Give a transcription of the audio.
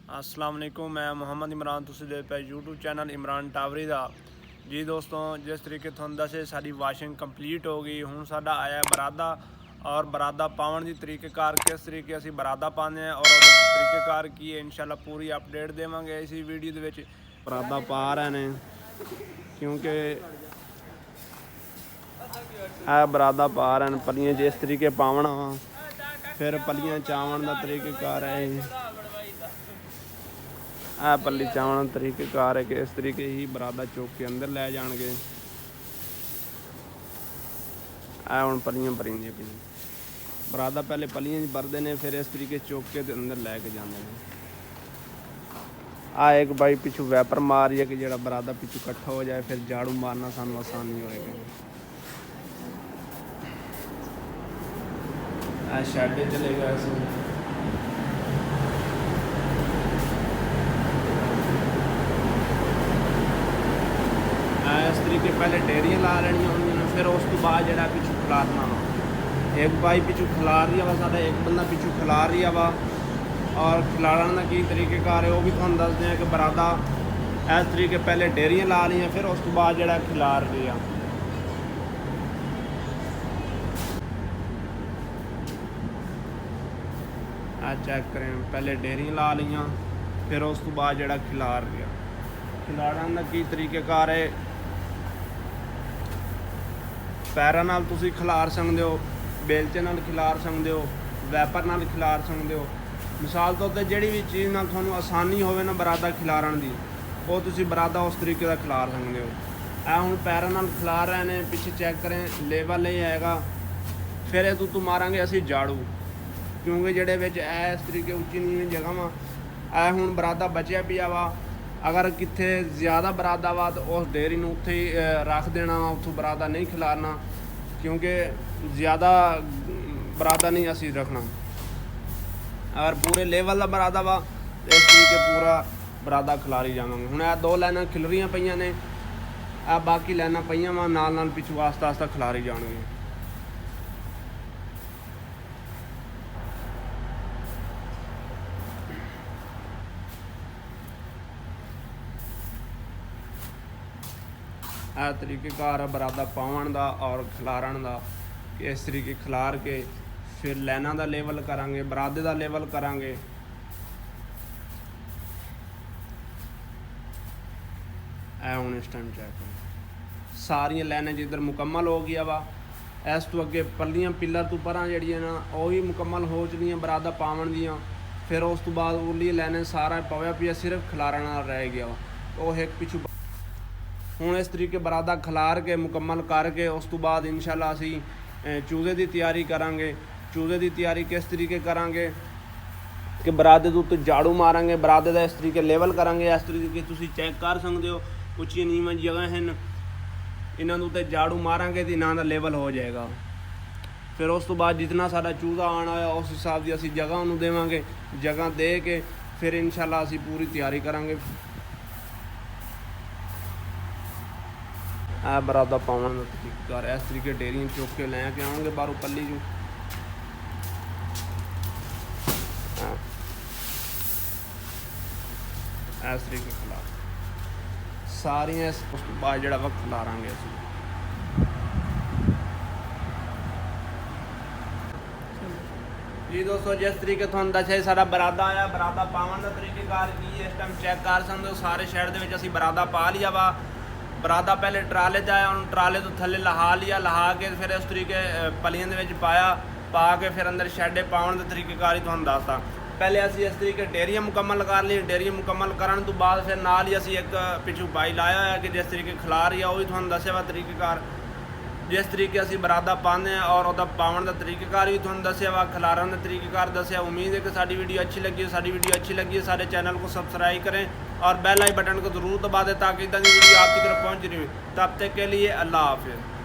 अस्सलाम वालेकुम। मैं मुहम्मद इमरान, तुसीं दे पे यूट्यूब चैनल इमरान टावरी दा जी। दोस्तों, जिस तरीके तुहानूं दस्से साडी वाशिंग कंप्लीट हो गई। हुण साडा आया बरादा और बरादा पावन दी तरीकेकार, किस तरीके असीं बरादा पाने हैं और उहदा तरीकेकार की है, इंशाल्लाह पूरी अपडेट देवांगे इस वीडियो दे विच। बरादा पा रहे ने क्योंकि बरादा पा रहे हैं पलियां जिस तरीके पावना वा, फिर पलियां चावन का तरीकेकार है। पली चावन का तरीकेकार है कि इस तरीके ही बरादा चुक के अंदर लै जाएंगे। हुण पलियां भरींदियां पईयां, बरादा पहले पलियां भरते हैं, फिर इस तरीके चुक के अंदर लैके जाते हैं। एक बाई पिछू वैपर मार रही है कि जो बरादा पिछू इकट्ठा हो जाए, फिर झाड़ू मारना सानू आसानी होएगी। शैड चले गए इस तरीके पहले डेरियां ला लेनियां होंदियां, फिर उस तो बाद जो पिछू खिलारना वा। एक बाई पिछू खिलार रही है वा, साडा एक बंदा पिछू खिलार रही है वा। और खिलारन का की तरीकेकार है वो भी तुहानूं दसदे हैं कि बरादा इस तरीके पहले डेरियां ला लियां, फिर उस तो बाद जो खिलार रही है। चेक करें, पहले डेरियां ला लियां, फिर उस तो बाद जो खिलार रही है। खिलारन का की तरीकेकार है, पैरां नाल तुसीं खिलार सकते हो, बेलचे नाल खिलार सकते हो, वैपर नाल खिलार सकते हो। मिसाल तौर पर जिहड़ी भी चीज़ नाल तुहानूं आसानी होवे ना बरादा खिलारन दी, वो तुसीं बरादा उस तरीके का खिलार सकते हो। हुण पैरां नाल खिलार रहे हैं, पिछे चेक करें लेवल ये आएगा। फिर ये तू मारांगे असीं झाड़ू, क्योंकि जिहड़े विच इस तरीके उच्ची नीवीं जगह वा। हुण बरादा बचिया पिया वा, अगर कित्थे ज़्यादा बरादा वा तो उस डेयरी नूं उत्थे ही रख देना वा, उत्थों बरादा नहीं खिलारना, क्योंकि ज़्यादा बरादा नहीं असीं रखना। अगर पूरे लेवल का बरादा वा तो इस तरीके पूरा बरादा खिलारी जावांगे। हुण दो लाइनां खिलरियां पईयां ने, बाकी लाइनां पईयां वा, नाल नाल पिछू आस्ता आस्ता खिलारी जाणगे। तरीकेकार बरादा पावन का और खिलारन का। इस तरीके खिलार के फिर लाइनां का लेवल करांगे, बरादे का लेवल करांगे। हुण इस टाइम चेक सारियां लाइनां जिधर मुकम्मल हो गया वा। इस तो अगे पलियां पिलर तो परां जिहड़ियां ना वो भी मुकम्मल हो चुकियां बरादा पावन दियां। फिर उस तो बाद उरली लाइनां सारा पवया पिया, सिर्फ खिलारन रह गया वा, वो एक पिछू। हुण इस तरीके बरादा खिलार के मुकम्मल करके उस तो बाद इंशाल्लाह असीं चूज़े की तैयारी करांगे। चूज़े की तैयारी किस तरीके करांगे कि बरादे के उत्ते झाड़ू मारांगे, बरादे का इस तरीके लेवल करांगे। इस तरीके तुसीं चेक कर सकते हो, उच्ची नीवीं जगह हैं, इन्हां दे उत्ते झाड़ू मारांगे तो इन्हां दा लेवल हो जाएगा। फिर उस तो बाद जितना साडा चूज़ा आना है उस हिसाब की असीं जगह उन्होंने देवांगे। जगह दे के फिर इंशाल्लाह असीं पूरी तैयारी करांगे। बरादा पावन का तरीकेकार इस तरीके डेरियां चुक के लैके आएंगे बाहरों पली चू। इस तरीके खिला सारियां उस बाद जो वक्त खिलारांगे असीं। जी दोस्तों, जिस तरीके तुहानूं दस्सिया साडा बरादा आया, बरादा पावन का तरीकेकार की इस टाइम चेक कर सकते हो। सारे शहर दे विच असीं बरादा पा लिया वा। बरादा पहले ट्राले च आया, उन्होंने ट्राले तो थले लहा लिया, लहा के फिर इस तरीके पलियां दे विच पाया, पा के फिर अंदर शैडे पावन का तरीकेकार ही तुहानूं दसदा। पहले असीं इस तरीके डेरियां मुकम्मल कर ली, डेरियां मुकम्मल करन तो बाद फिर नाल ही असीं एक पिछू बाई लाया है कि जिस तरीके खिलार रही है वो भी तुहानूं दस्सिया वा तरीकेकार। जिस तरीके असीं बरादा पाने हैं और वह पावन का तरीकेकार भी तुहानूं दस्सिया वा, खिलारन का तरीकेकार दस्सिया। उम्मीद है कि साडी वीडियो अच्छी लगी है। साडी वीडियो अच्छी लगी है सारे चैनल को सब्सक्राइब करें और बेल आई बटन को ज़रूर दबा दें ताकि इदां दी वीडियो आप तक पहुँच रही हो। तब तक के लिए अल्लाह हाफिज़।